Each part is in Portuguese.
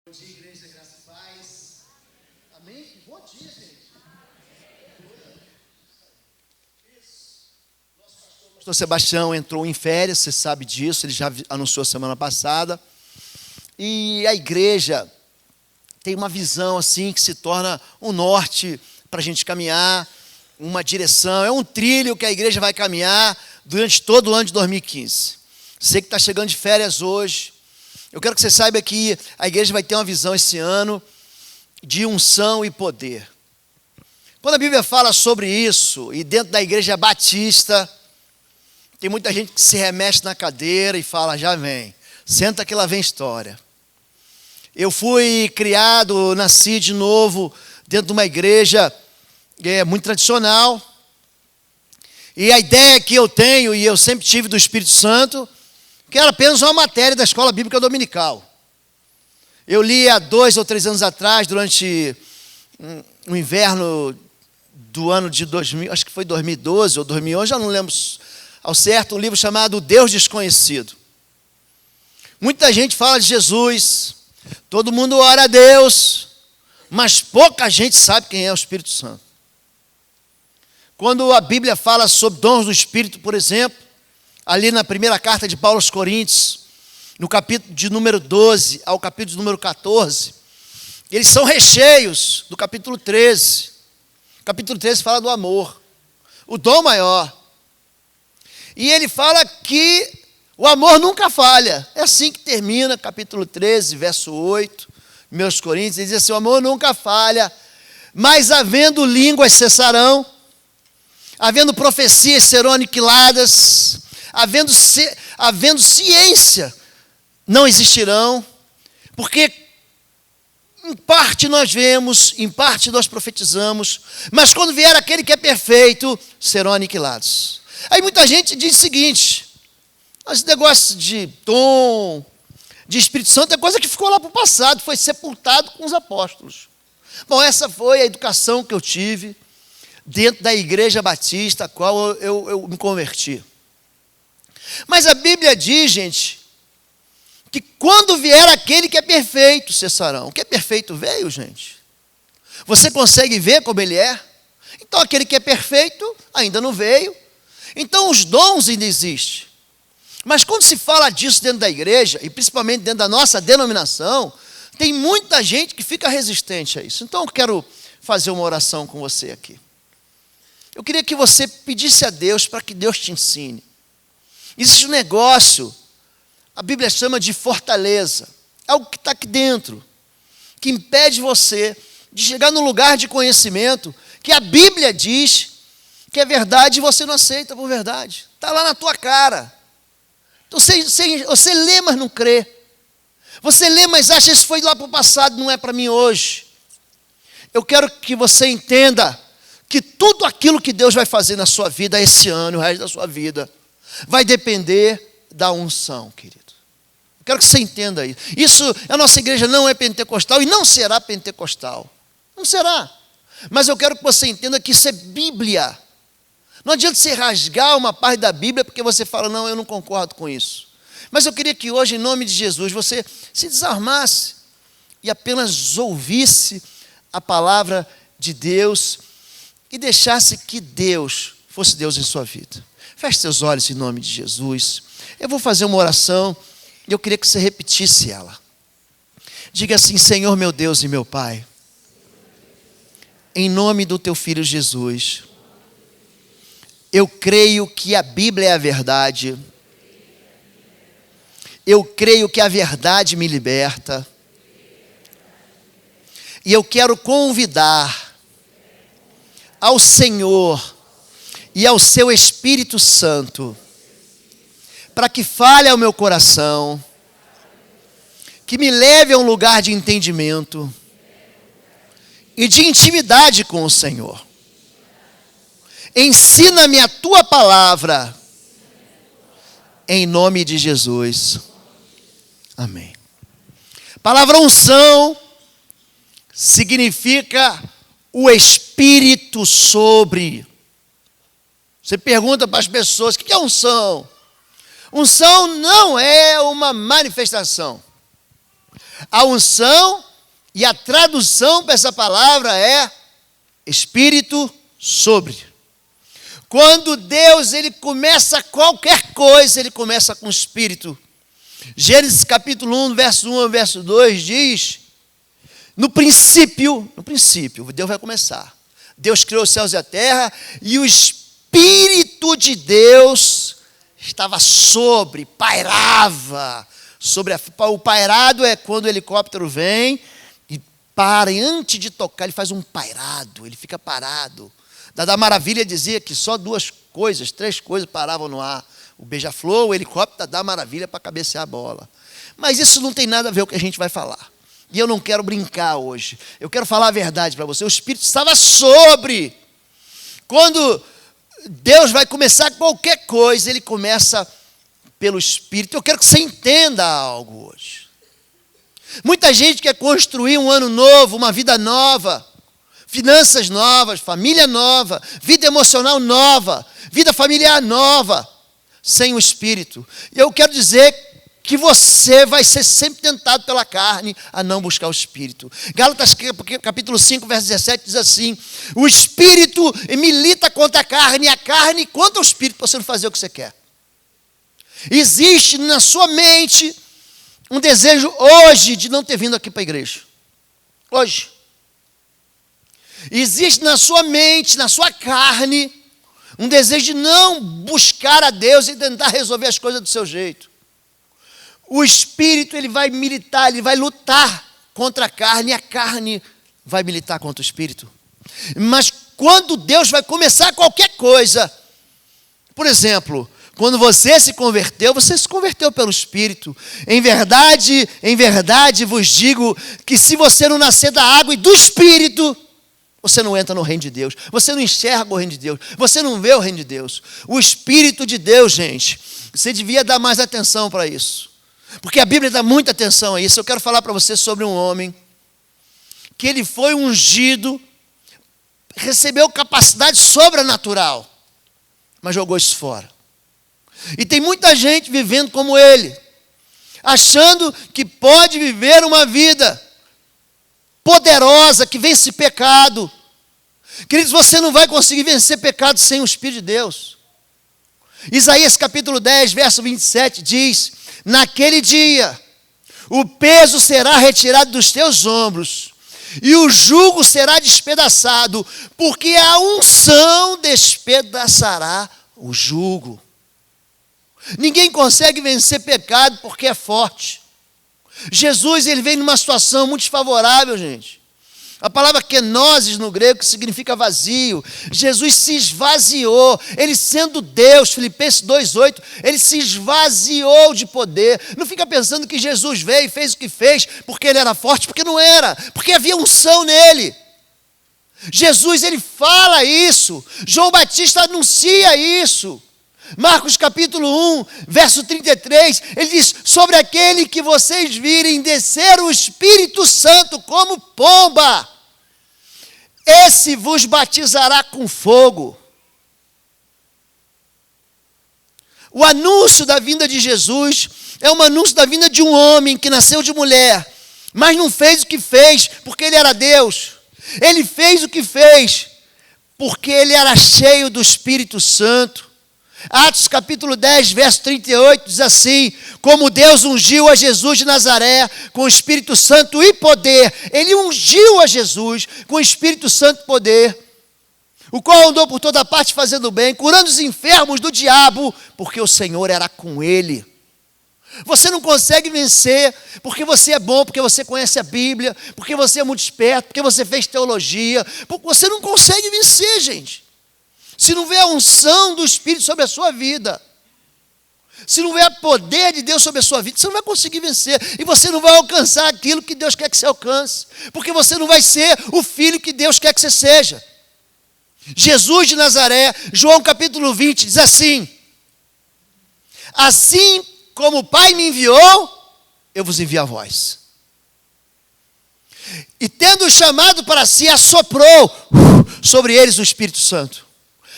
Bom dia, igreja, graça e paz. Amém? Bom dia, gente. Nosso pastor Sebastião entrou em férias, você sabe disso, ele já anunciou semana passada. E a igreja tem uma visão assim que se torna um norte para a gente caminhar, uma direção, é um trilho que a igreja vai caminhar durante todo o ano de 2015. Você que está chegando de férias hoje, eu quero que você saiba que a igreja vai ter uma visão esse ano de unção e poder. Quando a Bíblia fala sobre isso, e dentro da igreja batista, tem muita gente que se remexe na cadeira e fala, já vem, senta que lá vem história. Eu fui criado, nasci de novo dentro de uma igreja muito tradicional, e a ideia que eu tenho, e eu sempre tive do Espírito Santo, que era apenas uma matéria da escola bíblica dominical. Eu li há 2 ou 3 anos atrás, durante um inverno do ano de 2000, acho que foi 2012 ou 2011, já não lembro ao certo, um livro chamado Deus Desconhecido. Muita gente fala de Jesus, todo mundo ora a Deus, mas pouca gente sabe quem é o Espírito Santo. Quando a Bíblia fala sobre dons do Espírito, por exemplo, ali na primeira carta de Paulo aos Coríntios, no capítulo de número 12 ao capítulo de número 14, eles são recheios do capítulo 13. O capítulo 13 fala do amor, o dom maior. E ele fala que o amor nunca falha. É assim que termina, capítulo 13, verso 8, meus Coríntios, ele diz assim, o amor nunca falha, mas havendo línguas cessarão, havendo profecias serão aniquiladas, havendo ciência, não existirão, porque em parte nós vemos, em parte nós profetizamos, mas quando vier aquele que é perfeito, serão aniquilados. Aí muita gente diz o seguinte, esse negócio de dom, de Espírito Santo é coisa que ficou lá para o passado, foi sepultado com os apóstolos. Bom, essa foi a educação que eu tive dentro da igreja batista, a qual eu me converti. Mas a Bíblia diz, gente, que quando vier aquele que é perfeito, cessarão. O que é perfeito veio, gente. Você consegue ver como ele é? Então aquele que é perfeito ainda não veio. Então os dons ainda existem. Mas quando se fala disso dentro da igreja, e principalmente dentro da nossa denominação, tem muita gente que fica resistente a isso. Então eu quero fazer uma oração com você aqui. Eu queria que você pedisse a Deus para que Deus te ensine. Existe um negócio, a Bíblia chama de fortaleza, algo que está aqui dentro, que impede você de chegar no lugar de conhecimento, que a Bíblia diz que é verdade e você não aceita por verdade. Está lá na tua cara. Então, você lê, mas não crê. Você lê, mas acha que isso foi lá para o passado, não é para mim hoje. Eu quero que você entenda que tudo aquilo que Deus vai fazer na sua vida esse ano, o resto da sua vida, vai depender da unção, querido. Eu quero que você entenda isso. A nossa igreja não é pentecostal e não será pentecostal. Não será. Mas eu quero que você entenda que isso é Bíblia. Não adianta você rasgar uma parte da Bíblia porque você fala, não, eu não concordo com isso. Mas eu queria que hoje, em nome de Jesus, você se desarmasse e apenas ouvisse a palavra de Deus e deixasse que Deus fosse Deus em sua vida. Feche seus olhos em nome de Jesus. Eu vou fazer uma oração e eu queria que você repetisse ela. Diga assim, Senhor meu Deus e meu Pai, em nome do teu Filho Jesus, eu creio que a Bíblia é a verdade. Eu creio que a verdade me liberta. E eu quero convidar ao Senhor e ao seu Espírito Santo, para que fale ao meu coração, que me leve a um lugar de entendimento e de intimidade com o Senhor. Ensina-me a tua palavra, em nome de Jesus. Amém. A palavra unção significa o Espírito sobre. Você pergunta para as pessoas, o que é unção? Unção não é uma manifestação. A unção e a tradução para essa palavra é Espírito sobre. Quando Deus ele começa qualquer coisa, ele começa com o Espírito. Gênesis capítulo 1, verso 1 ao verso 2 diz: no princípio, Deus vai começar. Deus criou os céus e a terra, e o Espírito de Deus estava pairava sobre o pairado é quando o helicóptero vem e para, e antes de tocar, ele faz um pairado, ele fica parado. Dada Maravilha dizia que só três coisas paravam no ar: o beija-flor, o helicóptero, Dada Maravilha para cabecear a bola. Mas isso não tem nada a ver com o que a gente vai falar. E eu não quero brincar hoje. Eu quero falar a verdade para você. O Espírito estava sobre. Quando Deus vai começar qualquer coisa, Ele começa pelo Espírito. Eu quero que você entenda algo hoje. Muita gente quer construir um ano novo, uma vida nova, finanças novas, família nova, vida emocional nova, vida familiar nova, sem o Espírito. E eu quero dizer que você vai ser sempre tentado pela carne a não buscar o Espírito. Gálatas capítulo 5, verso 17 diz assim: o Espírito milita contra a carne, e a carne contra o Espírito, para você não fazer o que você quer. Existe na sua mente um desejo hoje de não ter vindo aqui para a igreja. Hoje. Existe na sua mente, na sua carne, um desejo de não buscar a Deus e tentar resolver as coisas do seu jeito. O Espírito, ele vai militar, ele vai lutar contra a carne, e a carne vai militar contra o Espírito. Mas quando Deus vai começar qualquer coisa, por exemplo, quando você se converteu pelo Espírito. Em verdade vos digo que se você não nascer da água e do Espírito, você não entra no reino de Deus. Você não enxerga o reino de Deus. Você não vê o reino de Deus. O Espírito de Deus, gente, você devia dar mais atenção para isso. Porque a Bíblia dá muita atenção a isso. Eu quero falar para você sobre um homem que ele foi ungido, recebeu capacidade sobrenatural, mas jogou isso fora. E tem muita gente vivendo como ele, achando que pode viver uma vida poderosa, que vence pecado. Queridos, você não vai conseguir vencer pecado sem o Espírito de Deus. Isaías capítulo 10, verso 27 diz: naquele dia, o peso será retirado dos teus ombros, e o jugo será despedaçado, porque a unção despedaçará o jugo. Ninguém consegue vencer pecado porque é forte. Jesus, ele vem numa situação muito desfavorável, gente. A palavra kenosis no grego, que significa vazio. Jesus se esvaziou. Ele sendo Deus, Filipenses 2,8, ele se esvaziou de poder. Não fica pensando que Jesus veio e fez o que fez porque ele era forte, porque não era. Porque havia unção nele. Jesus, ele fala isso. João Batista anuncia isso. Marcos capítulo 1, verso 33, ele diz: sobre aquele que vocês virem descer o Espírito Santo como pomba, esse vos batizará com fogo. O anúncio da vinda de Jesus é um anúncio da vinda de um homem que nasceu de mulher, mas não fez o que fez porque ele era Deus. Ele fez o que fez porque ele era cheio do Espírito Santo. Atos capítulo 10, verso 38 diz assim: como Deus ungiu a Jesus de Nazaré com o Espírito Santo e poder. Ele ungiu a Jesus com o Espírito Santo e poder, o qual andou por toda parte fazendo bem, curando os enfermos do diabo, porque o Senhor era com ele. Você não consegue vencer porque você é bom, porque você conhece a Bíblia, porque você é muito esperto, porque você fez teologia. Você não consegue vencer, gente. Se não vê a unção do Espírito sobre a sua vida, se não vê o poder de Deus sobre a sua vida, você não vai conseguir vencer. E você não vai alcançar aquilo que Deus quer que você alcance. Porque você não vai ser o filho que Deus quer que você seja. Jesus de Nazaré, João capítulo 20, diz assim: assim como o Pai me enviou, eu vos envio a vós. E tendo chamado para si, assoprou sobre eles o Espírito Santo.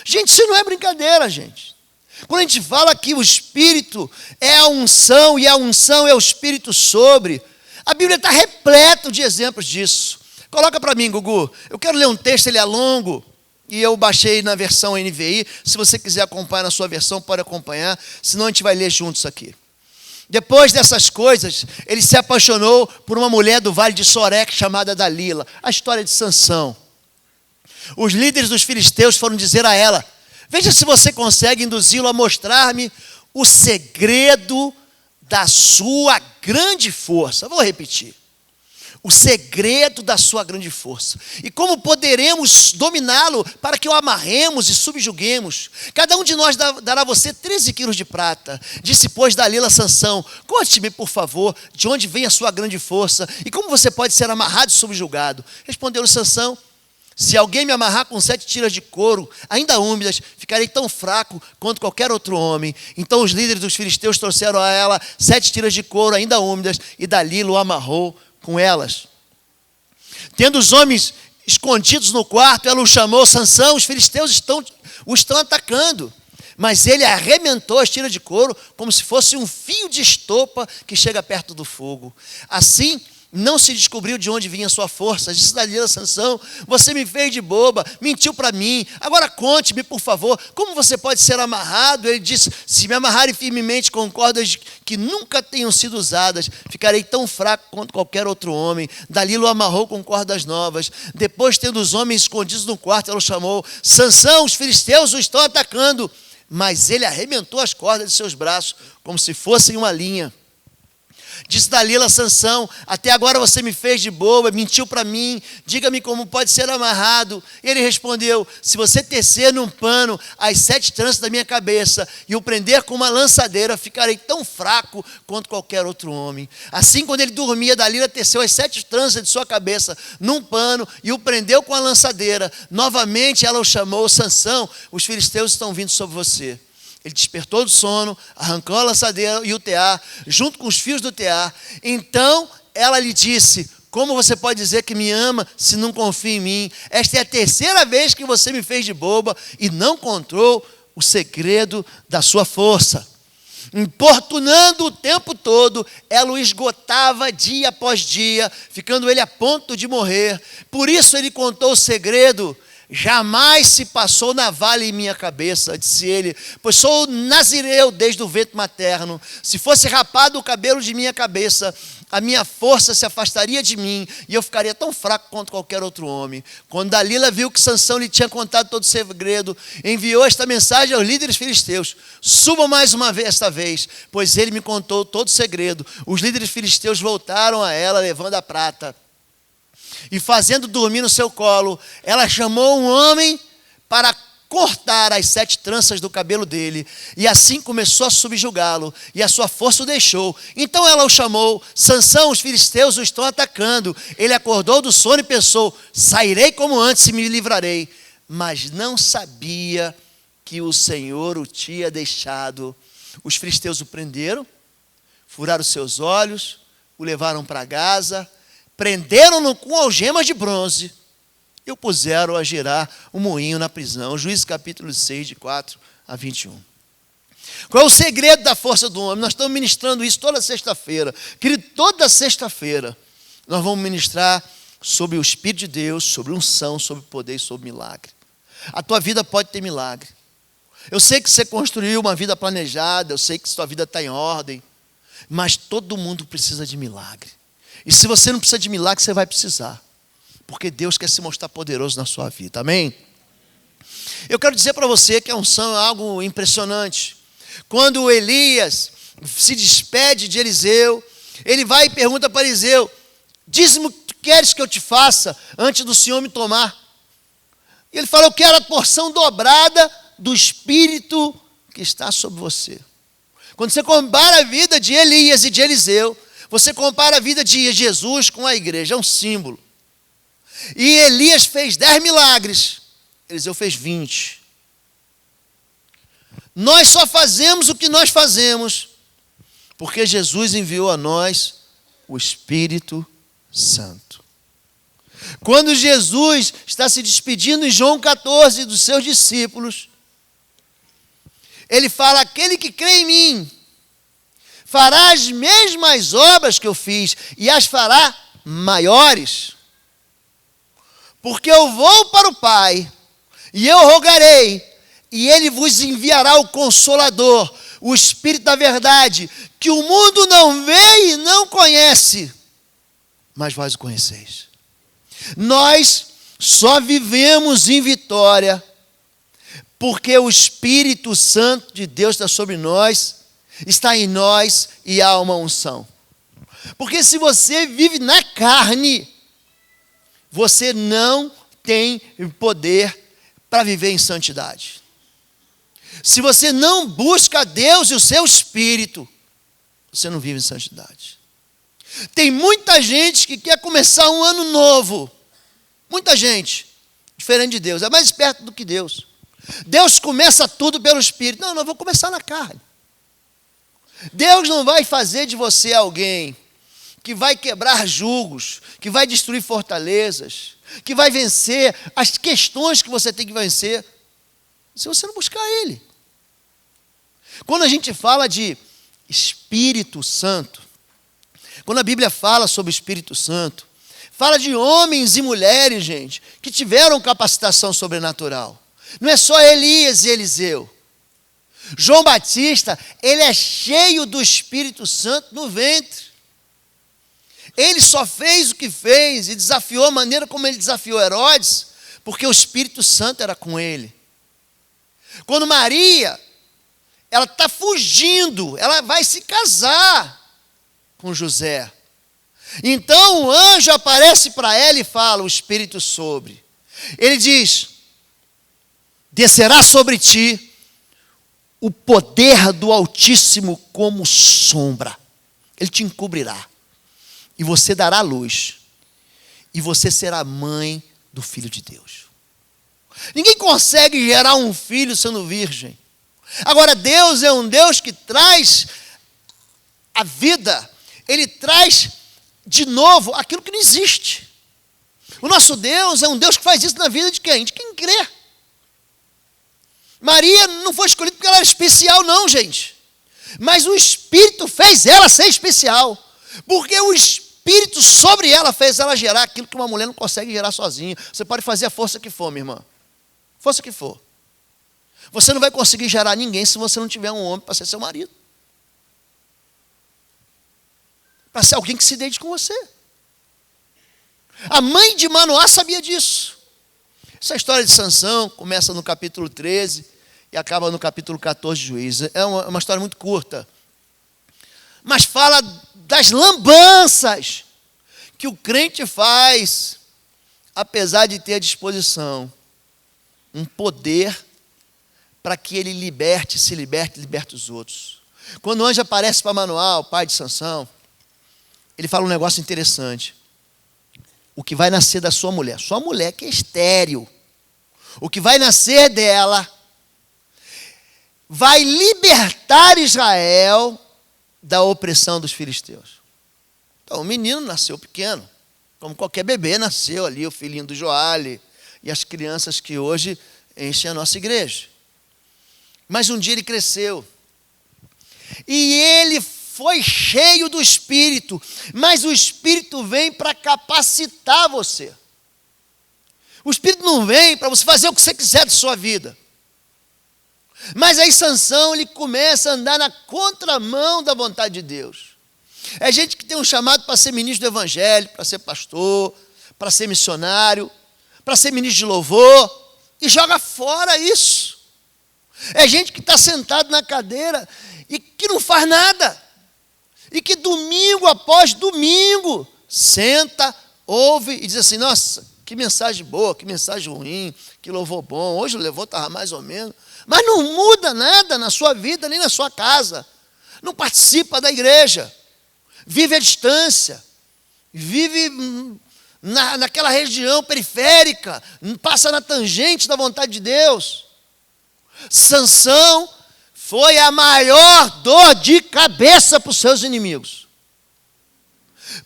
Gente, isso não é brincadeira, gente. Quando a gente fala que o Espírito é a unção, e a unção é o Espírito sobre, A Bíblia está repleta de exemplos disso. Coloca para mim, Gugu. Eu quero ler um texto, ele é longo, e eu baixei na versão NVI. Se você quiser acompanhar na sua versão, pode acompanhar, senão a gente vai ler juntos aqui. Depois dessas coisas, ele se apaixonou por uma mulher do vale de Sorek chamada Dalila. A história de Sansão. Os líderes dos filisteus foram dizer a ela: veja se você consegue induzi-lo a mostrar-me o segredo da sua grande força. Vou repetir. O segredo da sua grande força. E como poderemos dominá-lo para que o amarremos e subjuguemos? Cada um de nós dará a você 13 quilos de prata. Disse, pois, Dalila a Sansão: conte-me, por favor, de onde vem a sua grande força e como você pode ser amarrado e subjugado. Respondeu-lhe Sansão: se alguém me amarrar com 7 tiras de couro, ainda úmidas, ficarei tão fraco quanto qualquer outro homem. Então os líderes dos filisteus trouxeram a ela 7 tiras de couro ainda úmidas, e Dalila o amarrou com elas. Tendo os homens escondidos no quarto, ela o chamou: Sansão, os filisteus o estão atacando. Mas ele arrebentou as tiras de couro como se fosse um fio de estopa que chega perto do fogo. Assim, não se descobriu de onde vinha a sua força. Disse Dalila a Sansão: você me fez de boba, mentiu para mim. Agora conte-me, por favor, como você pode ser amarrado? Ele disse: se me amarrarem firmemente com cordas que nunca tenham sido usadas, ficarei tão fraco quanto qualquer outro homem. Dalila o amarrou com cordas novas. Depois, tendo os homens escondidos no quarto, ela o chamou: Sansão, os filisteus o estão atacando. Mas ele arrebentou as cordas de seus braços como se fossem uma linha. Disse Dalila a Sansão: até agora você me fez de boba, mentiu para mim, diga-me como pode ser amarrado. Ele respondeu: se você tecer num pano as 7 tranças da minha cabeça e o prender com uma lançadeira, ficarei tão fraco quanto qualquer outro homem. Assim, quando ele dormia, Dalila teceu as 7 tranças de sua cabeça num pano e o prendeu com a lançadeira. Novamente ela o chamou: Sansão, os filisteus estão vindo sobre você. Ele despertou do sono, arrancou a lançadeira e o tear, junto com os fios do tear. Então ela lhe disse: como você pode dizer que me ama se não confia em mim? Esta é a 3ª vez que você me fez de boba e não contou o segredo da sua força. Importunando o tempo todo, ela o esgotava dia após dia, ficando ele a ponto de morrer. Por isso ele contou o segredo. Jamais se passou navalha em minha cabeça, disse ele, pois sou nazireu desde o ventre materno. Se fosse rapado o cabelo de minha cabeça, a minha força se afastaria de mim e eu ficaria tão fraco quanto qualquer outro homem. Quando Dalila viu que Sansão lhe tinha contado todo o segredo, enviou esta mensagem aos líderes filisteus: subam mais uma vez esta vez, pois ele me contou todo o segredo. Os líderes filisteus voltaram a ela levando a prata. E fazendo dormir no seu colo, ela chamou um homem para cortar as 7 tranças do cabelo dele. E assim começou a subjugá-lo, e a sua força o deixou. Então ela o chamou: Sansão, os filisteus o estão atacando. Ele acordou do sono e pensou: sairei como antes e me livrarei. Mas não sabia que o Senhor o tinha deixado. Os filisteus o prenderam, furaram seus olhos, o levaram para Gaza, prenderam-no com algemas de bronze e o puseram a girar um moinho na prisão. Juízes capítulo 6, de 4 a 21. Qual é o segredo da força do homem? Nós estamos ministrando isso toda sexta-feira. Querido, toda sexta-feira nós vamos ministrar sobre o Espírito de Deus, sobre unção, sobre poder e sobre milagre. A tua vida pode ter milagre. Eu sei que você construiu uma vida planejada, eu sei que sua vida está em ordem, mas todo mundo precisa de milagre. E se você não precisa de milagre, você vai precisar. Porque Deus quer se mostrar poderoso na sua vida. Amém? Eu quero dizer para você que a unção é algo impressionante. Quando Elias se despede de Eliseu, ele vai e pergunta para Eliseu: diz-me o que tu queres que eu te faça antes do Senhor me tomar. E ele fala: eu quero a porção dobrada do Espírito que está sobre você. Quando você compara a vida de Elias e de Eliseu, você compara a vida de Jesus com a igreja, é um símbolo. E Elias fez 10 milagres, Eliseu fez 20. Nós só fazemos o que nós fazemos porque Jesus enviou a nós o Espírito Santo. Quando Jesus está se despedindo em João 14 dos seus discípulos, ele fala: aquele que crê em mim fará as mesmas obras que eu fiz, e as fará maiores. Porque eu vou para o Pai, e eu rogarei, e Ele vos enviará o Consolador, o Espírito da verdade, que o mundo não vê e não conhece, mas vós o conheceis. Nós só vivemos em vitória, porque o Espírito Santo de Deus está sobre nós, está em nós e há uma unção. Porque se você vive na carne, você não tem poder para viver em santidade. Se você não busca Deus e o seu Espírito, você não vive em santidade. Tem muita gente que quer começar um ano novo. Muita gente, diferente de Deus, é mais esperto do que Deus. Deus começa tudo pelo Espírito. Não, vou começar na carne. Deus não vai fazer de você alguém que vai quebrar julgos, que vai destruir fortalezas, que vai vencer as questões que você tem que vencer, se você não buscar Ele. Quando a gente fala de Espírito Santo, quando a Bíblia fala sobre o Espírito Santo, fala de homens e mulheres, gente, que tiveram capacitação sobrenatural. Não é só Elias e Eliseu. João Batista, ele é cheio do Espírito Santo no ventre. Ele só fez o que fez e desafiou a maneira como ele desafiou Herodes, porque o Espírito Santo era com ele. Quando Maria, ela está fugindo, ela vai se casar com José. Então o anjo aparece para ela e fala, o Espírito sobre. Ele diz, descerá sobre ti o poder do Altíssimo como sombra. Ele te encobrirá. E você dará luz. E você será mãe do Filho de Deus. Ninguém consegue gerar um filho sendo virgem. Agora, Deus é um Deus que traz a vida. Ele traz de novo aquilo que não existe. O nosso Deus é um Deus que faz isso na vida de quem? De quem crê. Maria não foi escolhida porque ela era especial, não, gente. Mas o Espírito fez ela ser especial. Porque o Espírito sobre ela fez ela gerar aquilo que uma mulher não consegue gerar sozinha. Você pode fazer a força que for, minha irmã. Força que for. Você não vai conseguir gerar ninguém se você não tiver um homem para ser seu marido. Para ser alguém que se deite com você. A mãe de Manoá sabia disso. Essa história de Sansão começa no capítulo 13 e acaba no capítulo 14 de Juízes. É uma história muito curta. Mas fala das lambanças que o crente faz, apesar de ter à disposição um poder para que ele se liberte os outros. Quando o anjo aparece para Manoá, o pai de Sansão, ele fala um negócio interessante. O que vai nascer da sua mulher que é estéril, o que vai nascer dela, vai libertar Israel da opressão dos filisteus. Então, o menino nasceu pequeno, como qualquer bebê nasceu ali, o filhinho do Joale, e as crianças que hoje enchem a nossa igreja. Mas um dia ele cresceu, e ele foi cheio do Espírito, mas o Espírito vem para capacitar você. O Espírito não vem para você fazer o que você quiser de sua vida. Mas aí Sansão, ele começa a andar na contramão da vontade de Deus. É gente que tem um chamado para ser ministro do Evangelho, para ser pastor, para ser missionário, para ser ministro de louvor, e joga fora isso. É gente que está sentado na cadeira e que não faz nada. E que domingo após domingo, senta, ouve e diz assim, nossa, que mensagem boa, que mensagem ruim, que louvor bom, hoje o louvor estava mais ou menos. Mas não muda nada na sua vida, nem na sua casa. Não participa da igreja. Vive à distância. Vive naquela região periférica. Passa na tangente da vontade de Deus. Sansão foi a maior dor de cabeça para os seus inimigos.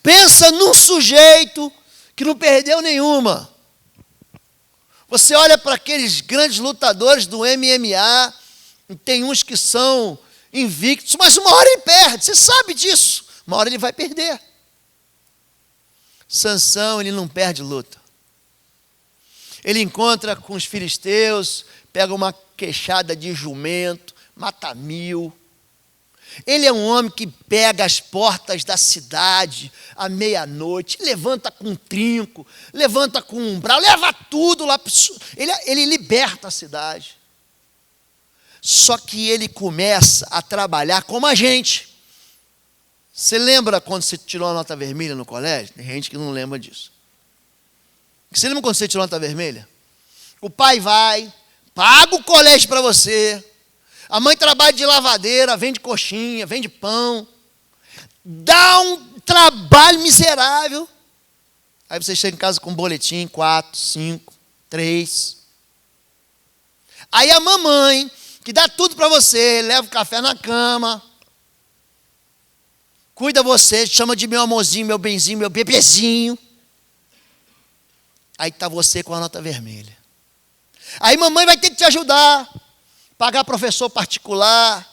Pensa num sujeito que não perdeu nenhuma. Você olha para aqueles grandes lutadores do MMA, tem uns que são invictos, mas uma hora ele perde, você sabe disso. Uma hora ele vai perder. Sansão, ele não perde luta. Ele encontra com os filisteus, pega uma queixada de jumento, mata 1000. Ele é um homem que pega as portas da cidade à meia-noite, levanta com um trinco, levanta com um umbral, leva tudo lá. Ele liberta a cidade. Só que ele começa a trabalhar como a gente. Você lembra quando você tirou a nota vermelha no colégio? Tem gente que não lembra disso. Você lembra quando você tirou a nota vermelha? O pai vai, paga o colégio para você. A mãe trabalha de lavadeira, vende coxinha, vende pão. Dá um trabalho miserável. Aí você chega em casa com um boletim, 4, 5, 3. Aí a mamãe, que dá tudo para você, leva o café na cama, cuida você, chama de meu amorzinho, meu benzinho, meu bebezinho. Aí está você com a nota vermelha. Aí mamãe vai ter que te ajudar. Pagar professor particular,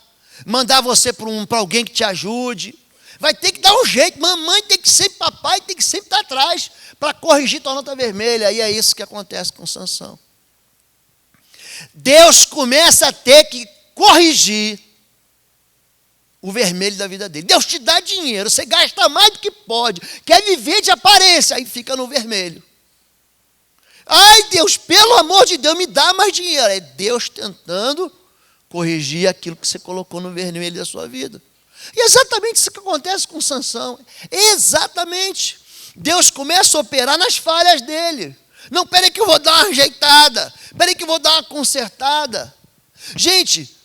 mandar você para alguém que te ajude. Vai ter que dar um jeito. Mamãe tem que ser, papai tem que sempre estar atrás para corrigir tua nota vermelha. E é isso que acontece com Sansão. Deus começa a ter que corrigir o vermelho da vida dele. Deus te dá dinheiro, você gasta mais do que pode, quer viver de aparência, aí fica no vermelho. Ai, Deus, pelo amor de Deus, me dá mais dinheiro. É Deus tentando corrigir aquilo que você colocou no vermelho da sua vida. E é exatamente isso que acontece com Sansão. Exatamente. Deus começa a operar nas falhas dele. Não, peraí que eu vou dar uma ajeitada. Peraí que eu vou dar uma consertada. Gente,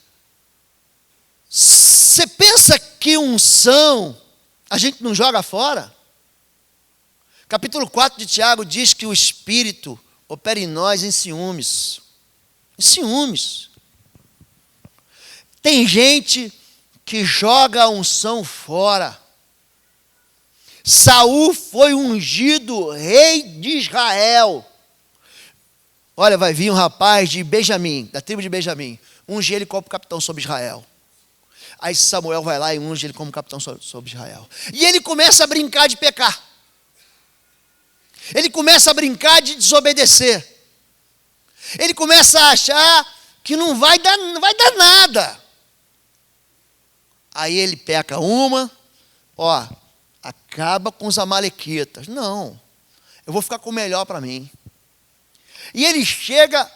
você pensa que unção a gente não joga fora? Capítulo 4 de Tiago diz que o Espírito opera em nós em ciúmes. Em ciúmes. Tem gente que joga a unção fora. Saul foi ungido rei de Israel. Olha, vai vir um rapaz de Benjamim, da tribo de Benjamim, unge ele como capitão sobre Israel. Aí Samuel vai lá e unge ele como capitão sobre Israel. E ele começa a brincar de pecar. Ele começa a brincar de desobedecer. Ele começa a achar que não vai dar nada. Aí ele peca acaba com os amalequitas. Não, eu vou ficar com o melhor para mim. E ele chega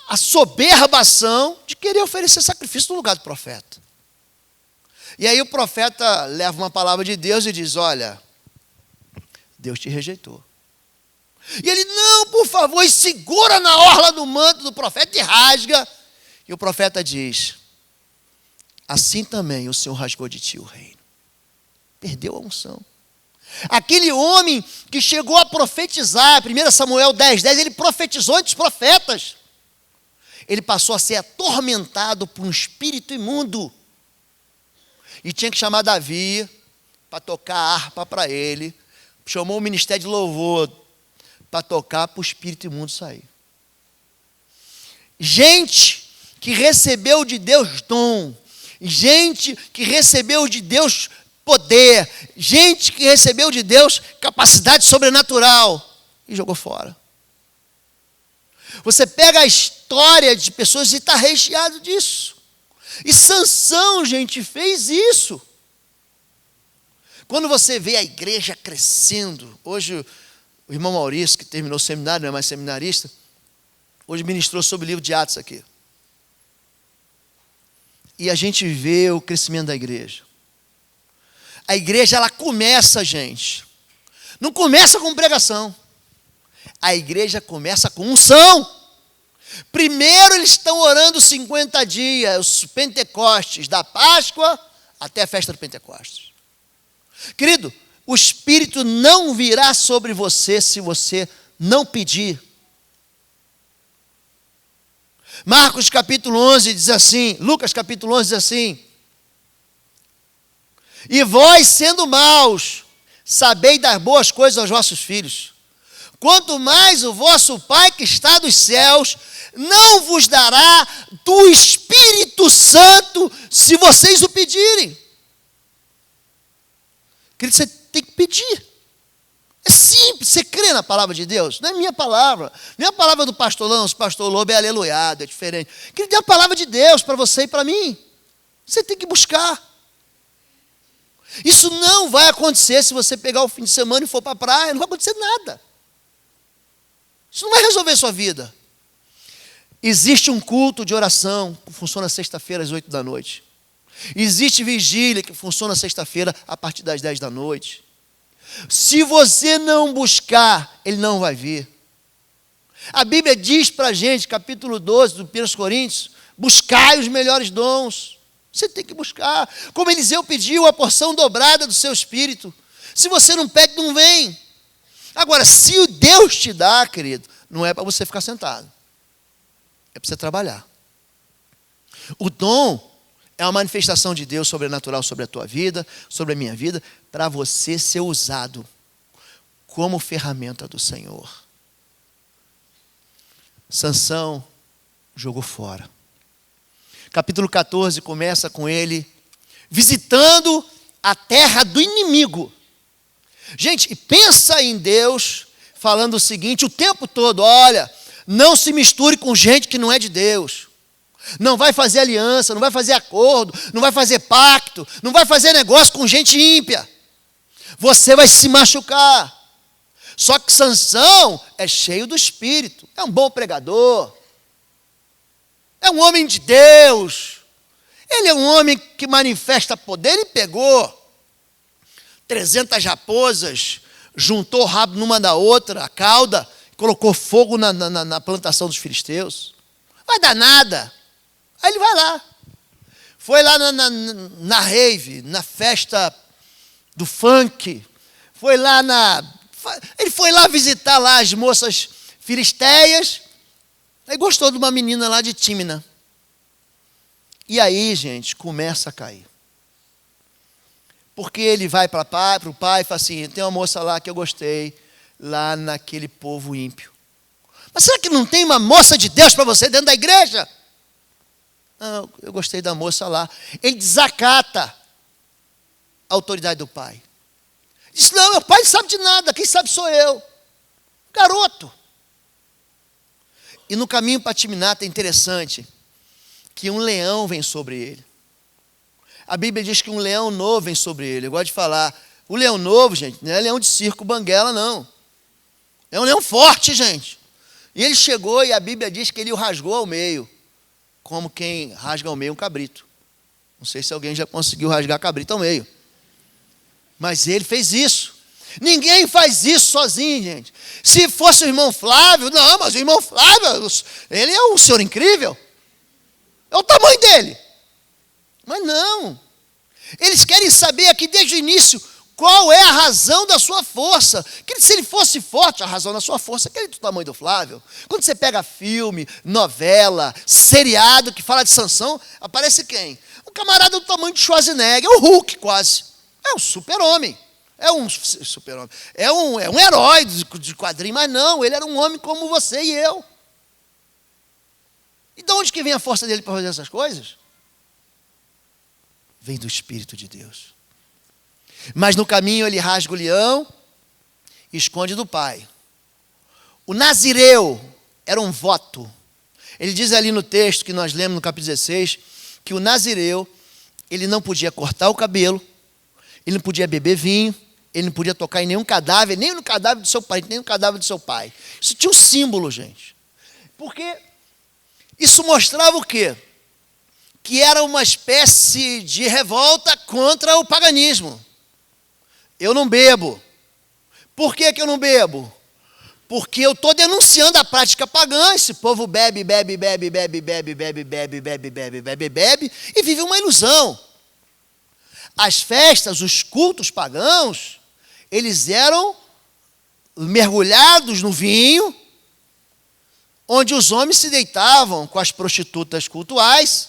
à soberbação de querer oferecer sacrifício no lugar do profeta. E aí o profeta leva uma palavra de Deus e diz, olha, Deus te rejeitou. E ele, não, por favor, e segura na orla do manto do profeta e rasga. E o profeta diz, assim também o Senhor rasgou de ti o reino. Perdeu a unção. Aquele homem que chegou a profetizar, 1 Samuel 10:10, ele profetizou entre os profetas. Ele passou a ser atormentado por um espírito imundo. E tinha que chamar Davi para tocar a harpa para ele. Chamou o ministério de louvor para tocar para o espírito imundo sair. Gente que recebeu de Deus dom, gente que recebeu de Deus poder, gente que recebeu de Deus capacidade sobrenatural e jogou fora. Você pega a história de pessoas e está recheado disso. E Sansão, gente, fez isso. Quando você vê a igreja crescendo, hoje o irmão Maurício, que terminou o seminário, não é mais seminarista, hoje ministrou sobre o livro de Atos aqui. E a gente vê o crescimento da igreja. A igreja, ela começa, gente. Não começa com pregação. A igreja começa com unção. Primeiro eles estão orando 50 dias, os Pentecostes, da Páscoa até a festa do Pentecostes. Querido, o Espírito não virá sobre você se você não pedir. Marcos capítulo 11 diz assim, Lucas capítulo 11 diz assim, e vós, sendo maus, sabeis dar boas coisas aos vossos filhos, quanto mais o vosso Pai que está dos céus não vos dará do Espírito Santo se vocês o pedirem. Querido, você tem que pedir. É simples, você crê na palavra de Deus? Não é minha palavra. Não é a palavra do pastor Lanço, pastor Lobo, é aleluiado, é diferente. Querido, é a palavra de Deus para você e para mim. Você tem que buscar. Isso não vai acontecer se você pegar o fim de semana e for para a praia. Não vai acontecer nada. Isso não vai resolver a sua vida. Existe um culto de oração que funciona sexta-feira às 8 da noite. Existe vigília que funciona sexta-feira a partir das 10 da noite. Se você não buscar, ele não vai vir. A Bíblia diz para a gente, capítulo 12 do 1 Coríntios, buscai os melhores dons. Você tem que buscar. Como Eliseu pediu a porção dobrada do seu espírito. Se você não pede, não vem. Agora, se o Deus te dá, querido, não é para você ficar sentado. É para você trabalhar. O dom é uma manifestação de Deus sobrenatural sobre a tua vida, sobre a minha vida, para você ser usado como ferramenta do Senhor. Sansão jogou fora. Capítulo 14 começa com ele visitando a terra do inimigo. Gente, pensa em Deus falando o seguinte o tempo todo: olha, não se misture com gente que não é de Deus. Não vai fazer aliança, não vai fazer acordo, não vai fazer pacto, não vai fazer negócio com gente ímpia. Você vai se machucar. Só que Sansão é cheio do Espírito, é um bom pregador, é um homem de Deus, ele é um homem que manifesta poder. Ele pegou 300 raposas, juntou o rabo numa da outra, a cauda, colocou fogo na plantação dos filisteus. Vai dar nada. Aí ele vai lá. Foi lá na rave, na festa do funk. Ele foi lá visitar lá as moças filisteias. Aí gostou de uma menina lá de Tímina. E aí, gente, começa a cair. Porque ele vai para o pai e fala assim: tem uma moça lá que eu gostei, lá naquele povo ímpio. Mas será que não tem uma moça de Deus para você dentro da igreja? Não, eu gostei da moça lá. Ele desacata a autoridade do pai. Diz: não, meu pai não sabe de nada, quem sabe sou eu. Garoto. E no caminho para Timnata é interessante que um leão vem sobre ele. A Bíblia diz que um leão novo vem sobre ele. Eu gosto de falar, o leão novo, gente, não é leão de circo banguela, não. É um leão forte, gente. E ele chegou e a Bíblia diz que ele o rasgou ao meio, como quem rasga ao meio um cabrito. Não sei se alguém já conseguiu rasgar cabrito ao meio. Mas ele fez isso. Ninguém faz isso sozinho, gente. Se fosse o irmão Flávio, não, mas o irmão Flávio, ele é um senhor incrível. É o tamanho dele. Mas não. Eles querem saber aqui desde o início qual é a razão da sua força. Que se ele fosse forte, a razão da sua força é aquele do tamanho do Flávio. Quando você pega filme, novela, seriado que fala de Sansão, aparece quem? Um camarada do tamanho de Schwarzenegger, é o Hulk quase. É um super-homem. É um super-homem. É um herói de quadrinho, mas não, ele era um homem como você e eu. E de onde que vem a força dele para fazer essas coisas? Vem do Espírito de Deus. Mas no caminho ele rasga o leão e esconde do pai. O nazireu era um voto. Ele diz ali no texto que nós lemos no capítulo 16, que o nazireu, ele não podia cortar o cabelo, ele não podia beber vinho, ele não podia tocar em nenhum cadáver, nem no cadáver do seu pai, nem no cadáver do seu pai. Isso tinha um símbolo, gente. Porque isso mostrava o quê? Que era uma espécie de revolta contra o paganismo. Eu não bebo. Por que eu não bebo? Porque eu estou denunciando a prática pagã. Esse povo bebe e vive uma ilusão. As festas, os cultos pagãos, eles eram mergulhados no vinho, onde os homens se deitavam com as prostitutas cultuais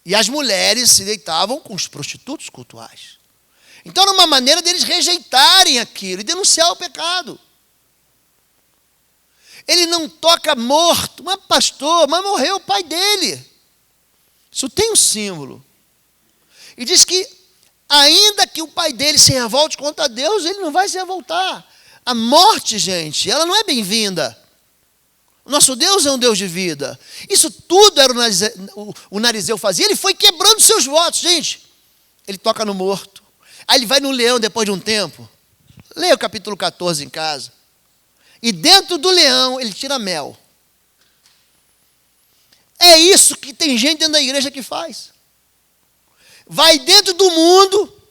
e as mulheres se deitavam com os prostitutos cultuais. Então era uma maneira deles rejeitarem aquilo e denunciar o pecado. Ele não toca morto. Mas pastor, mas morreu o pai dele. Isso tem um símbolo. E diz que ainda que o pai dele se revolte contra Deus, ele não vai se revoltar. A morte, gente, ela não é bem-vinda. O nosso Deus é um Deus de vida. Isso tudo era o Narizeu fazia. Ele foi quebrando seus votos, gente. Ele toca no morto. Aí ele vai no leão depois de um tempo. Leia o capítulo 14 em casa. E dentro do leão ele tira mel. É isso que tem gente dentro da igreja que faz. Vai dentro do mundo.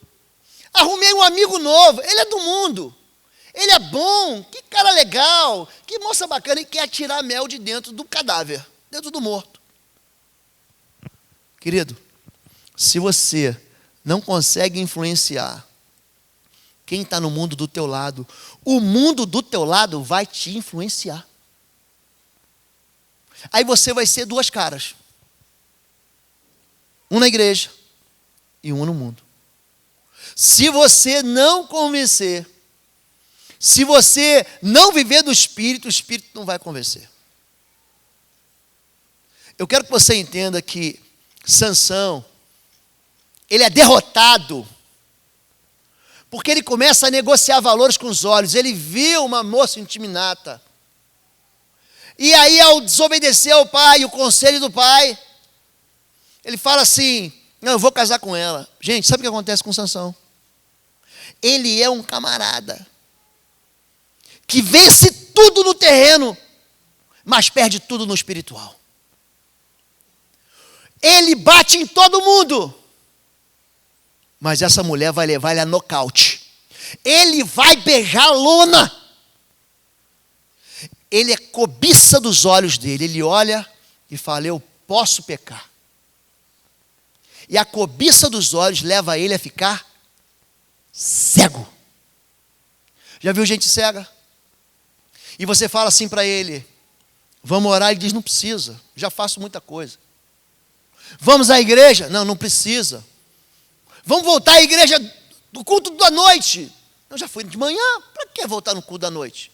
Arrumei um amigo novo. Ele é do mundo. Ele é bom. Que cara legal. Que moça bacana. E quer tirar mel de dentro do cadáver. Dentro do morto. Querido, se você não consegue influenciar quem está no mundo do teu lado, o mundo do teu lado vai te influenciar. Aí você vai ser duas caras. Um na igreja e um no mundo. Se você não convencer, se você não viver do Espírito, o Espírito não vai convencer. Eu quero que você entenda que Sansão, ele é derrotado, porque ele começa a negociar valores com os olhos. Ele viu uma moça intimidata. E aí, ao desobedecer ao pai, o conselho do pai, ele fala assim, não, eu vou casar com ela. Gente, sabe o que acontece com Sansão? Ele é um camarada que vence tudo no terreno, mas perde tudo no espiritual. Ele bate em todo mundo, mas essa mulher vai levar ele a nocaute. Ele vai beijar a lona. Ele é cobiça dos olhos dele. Ele olha e fala, eu posso pecar. E a cobiça dos olhos leva ele a ficar cego. Já viu gente cega? E você fala assim para ele, vamos orar, ele diz, não precisa, já faço muita coisa. Vamos à igreja? Não, não precisa. Vamos voltar à igreja do culto da noite? Eu já fui de manhã, para que voltar no culto da noite?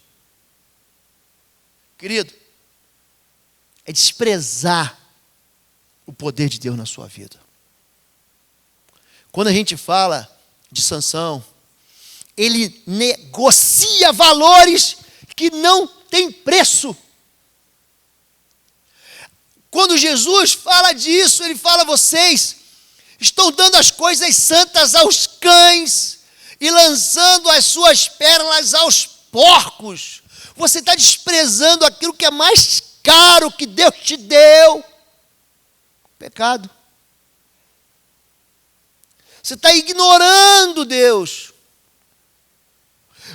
Querido, é desprezar o poder de Deus na sua vida. Quando a gente fala de Sansão, ele negocia valores que não têm preço. Quando Jesus fala disso, ele fala, vocês estão dando as coisas santas aos cães e lançando as suas pérolas aos porcos. Você está desprezando aquilo que é mais caro que Deus te deu. Pecado. Você está ignorando Deus.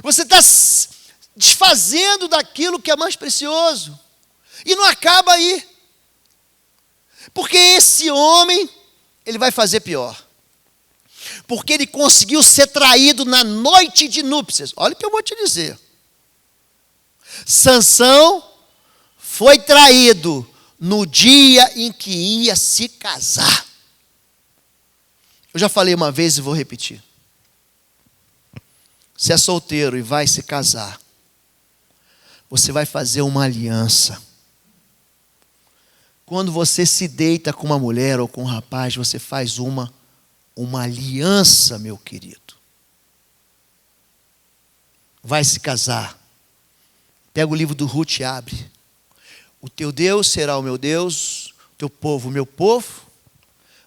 Você está desfazendo daquilo que é mais precioso. E não acaba aí. Porque esse homem, ele vai fazer pior. Porque ele conseguiu ser traído na noite de núpcias. Olha o que eu vou te dizer. Sansão foi traído no dia em que ia se casar. Eu já falei uma vez e vou repetir. Se é solteiro e vai se casar, você vai fazer uma aliança. Quando você se deita com uma mulher ou com um rapaz, você faz uma aliança, meu querido. Vai se casar. Pega o livro do Ruth e abre. O teu Deus será o meu Deus, o teu povo o meu povo.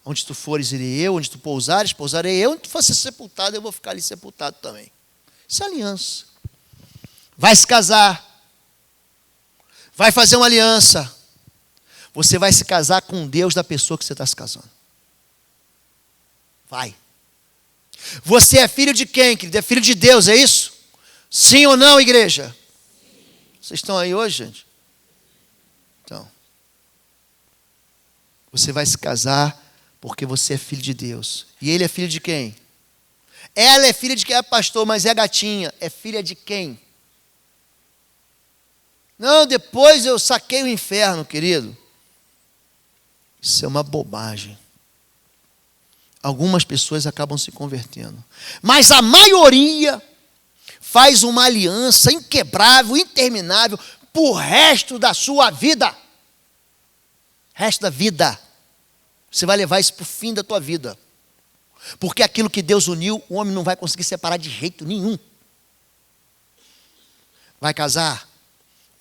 Onde tu fores, irei eu. Onde tu pousares, pousarei eu. Onde tu for ser sepultado, eu vou ficar ali sepultado também. Isso é aliança. Vai se casar. Vai fazer uma aliança. Você vai se casar com o Deus da pessoa que você está se casando. Vai. Você é filho de quem, querido? É filho de Deus, é isso? Sim ou não, igreja? Vocês estão aí hoje, gente? Então. Você vai se casar porque você é filho de Deus. E ele é filho de quem? Ela é filha de quem? É pastor, mas é gatinha. É filha de quem? Não, depois eu saquei o inferno, querido. Isso é uma bobagem. Algumas pessoas acabam se convertendo. Mas a maioria faz uma aliança inquebrável, interminável, por resto da sua vida. Resto da vida. Você vai levar isso para o fim da tua vida. Porque aquilo que Deus uniu, o homem não vai conseguir separar de jeito nenhum. Vai casar?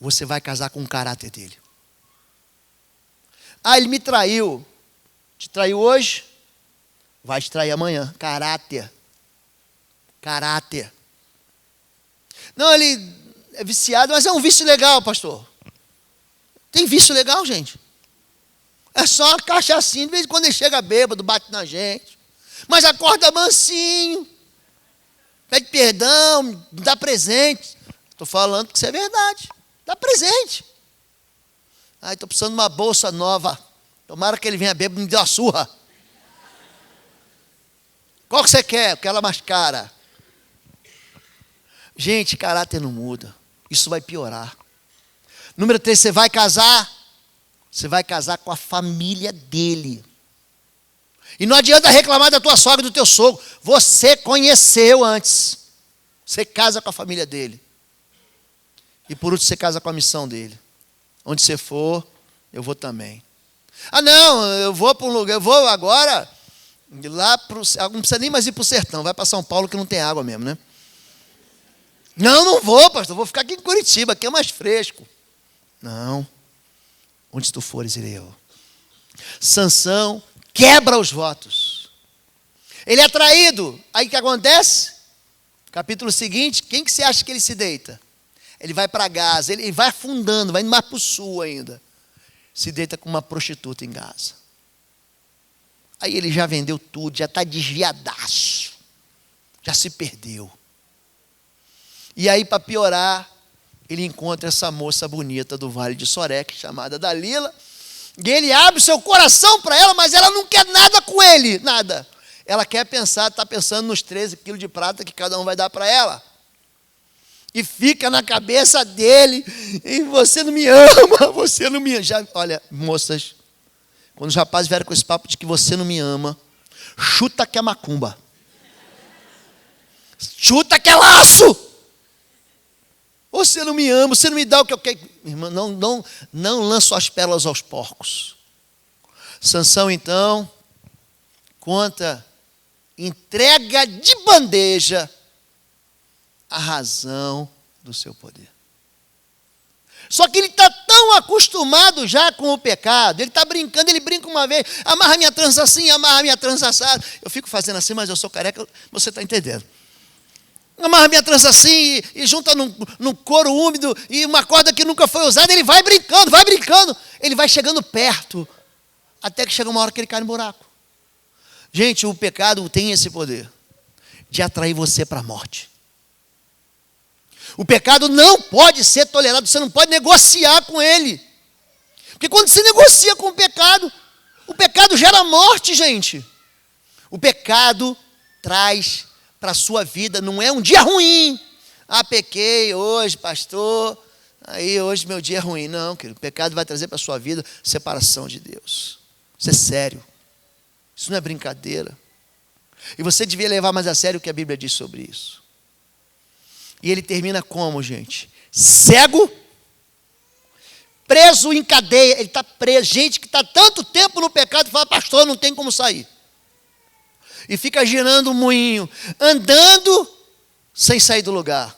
Você vai casar com o caráter dele. Ah, ele me traiu. Te traiu hoje? Vai te trair amanhã. Caráter. Caráter. Não, ele é viciado, mas é um vício legal, pastor. Tem vício legal, gente. É só cachaçinha. De vez em quando ele chega bêbado, bate na gente. Mas acorda mansinho. Pede perdão, me dá presente. Estou falando que isso é verdade. Dá presente. Ai, estou precisando de uma bolsa nova. Tomara que ele venha bêbado e me dê uma surra. Qual que você quer? Aquela mais cara. Gente, caráter não muda. Isso vai piorar. Número 3, você vai casar. Você vai casar com a família dele. E não adianta reclamar da tua sogra e do teu sogro. Você conheceu antes. Você casa com a família dele. E por último, você casa com a missão dele. Onde você for, eu vou também. Ah, não, eu vou para um lugar, eu vou agora lá para o... Não precisa nem mais ir para o sertão, vai para São Paulo que não tem água mesmo, né? Não vou, pastor, vou ficar aqui em Curitiba, aqui é mais fresco. Não, onde tu fores, irei eu. Sansão quebra os votos. Ele é traído. Aí o que acontece? Capítulo seguinte, quem que você acha que ele se deita? Ele vai para Gaza, ele vai afundando, vai indo mais para o sul ainda. Se deita com uma prostituta em Gaza. Aí ele já vendeu tudo, já está desviadaço. Já se perdeu. E aí, para piorar, ele encontra essa moça bonita do Vale de Sorek, chamada Dalila. E ele abre seu coração para ela, mas ela não quer nada com ele, nada. Ela quer pensar, está pensando nos 13 quilos de prata que cada um vai dar para ela. E fica na cabeça dele, e você não me ama, você não me ama. Já, olha, moças, quando os rapazes vieram com esse papo de que você não me ama, chuta que é macumba. Chuta que é laço. Você não me ama, você não me dá o que eu quero. Irmã, não lanço as pérolas aos porcos. Sansão, então, conta, entrega de bandeja a razão do seu poder. Só que ele está tão acostumado já com o pecado, ele está brincando, ele brinca uma vez, amarra minha trança assim, amarra minha trança assada. Eu fico fazendo assim, mas eu sou careca, você está entendendo. Amarra minha trança assim e junta num couro úmido e uma corda que nunca foi usada, ele vai brincando, ele vai chegando perto, até que chega uma hora que ele cai no buraco. Gente, o pecado tem esse poder de atrair você para a morte. O pecado não pode ser tolerado, você não pode negociar com ele. Porque quando você negocia com o pecado gera morte, gente. O pecado traz para a sua vida, não é um dia ruim. Ah, pequei hoje, pastor, aí hoje meu dia é ruim. Não, querido, o pecado vai trazer para a sua vida separação de Deus. Isso é sério. Isso não é brincadeira. E você devia levar mais a sério o que a Bíblia diz sobre isso. E ele termina como, gente? Cego, preso em cadeia. Ele está preso. Gente que está tanto tempo no pecado fala, pastor, não tem como sair. E fica girando o moinho, andando sem sair do lugar.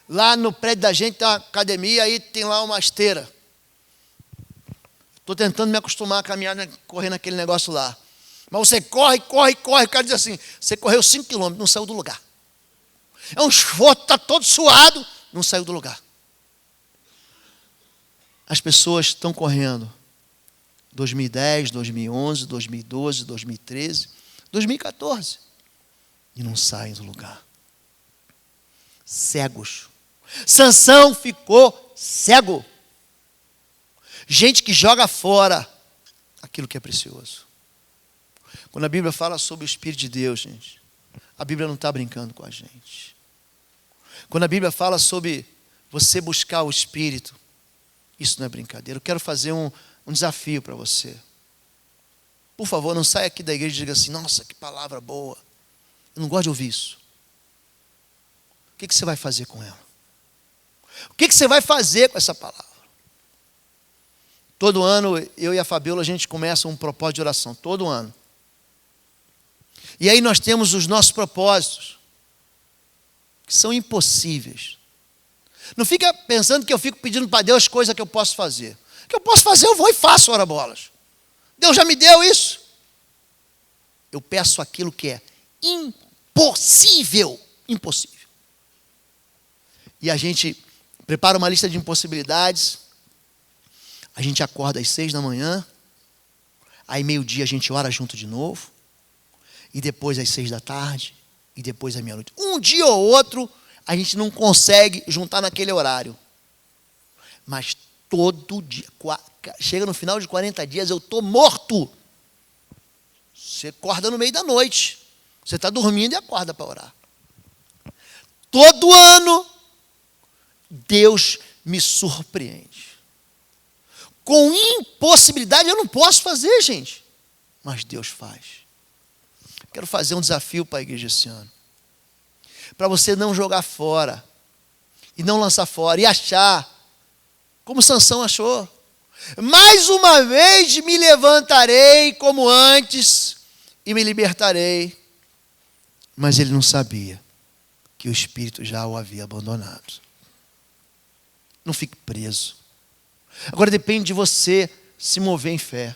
Lá no prédio da gente tem uma academia, aí tem lá uma esteira. Estou tentando me acostumar a caminhar, correr naquele negócio lá. Mas você corre. O cara diz assim, você correu 5 quilômetros, não saiu do lugar. É um esforço, está todo suado, não saiu do lugar. As pessoas estão correndo 2010, 2011, 2012, 2013, 2014 e não saem do lugar. Cegos. Sansão ficou cego. Gente que joga fora aquilo que é precioso. Quando a Bíblia fala sobre o Espírito de Deus, gente, a Bíblia não está brincando com a gente. Quando a Bíblia fala sobre você buscar o Espírito, isso não é brincadeira. Eu quero fazer um desafio para você. Por favor, não saia aqui da igreja e diga assim, nossa, que palavra boa. Eu não gosto de ouvir isso. O que você vai fazer com ela? O que você vai fazer com essa palavra? Todo ano, eu e a Fabiola, a gente começa um propósito de oração. Todo ano. E aí nós temos os nossos propósitos, que são impossíveis. Não fica pensando que eu fico pedindo para Deus coisas que eu posso fazer. O que eu posso fazer, eu vou e faço, ora bolas. Deus já me deu isso. Eu peço aquilo que é impossível. Impossível. E a gente prepara uma lista de impossibilidades. A gente acorda às 6 da manhã. Aí meio-dia a gente ora junto de novo. E depois às 6 da tarde. E depois à meia-noite. Um dia ou outro, a gente não consegue juntar naquele horário. Mas todo dia, chega no final de 40 dias, eu estou morto. Você acorda no meio da noite. Você está dormindo e acorda para orar. Todo ano, Deus me surpreende. Com impossibilidade eu não posso fazer, gente. Mas Deus faz. Quero fazer um desafio para a igreja esse ano. Para você não jogar fora. E não lançar fora. E achar. Como Sansão achou. Mais uma vez me levantarei como antes. E me libertarei. Mas ele não sabia que o Espírito já o havia abandonado. Não fique preso. Agora depende de você se mover em fé.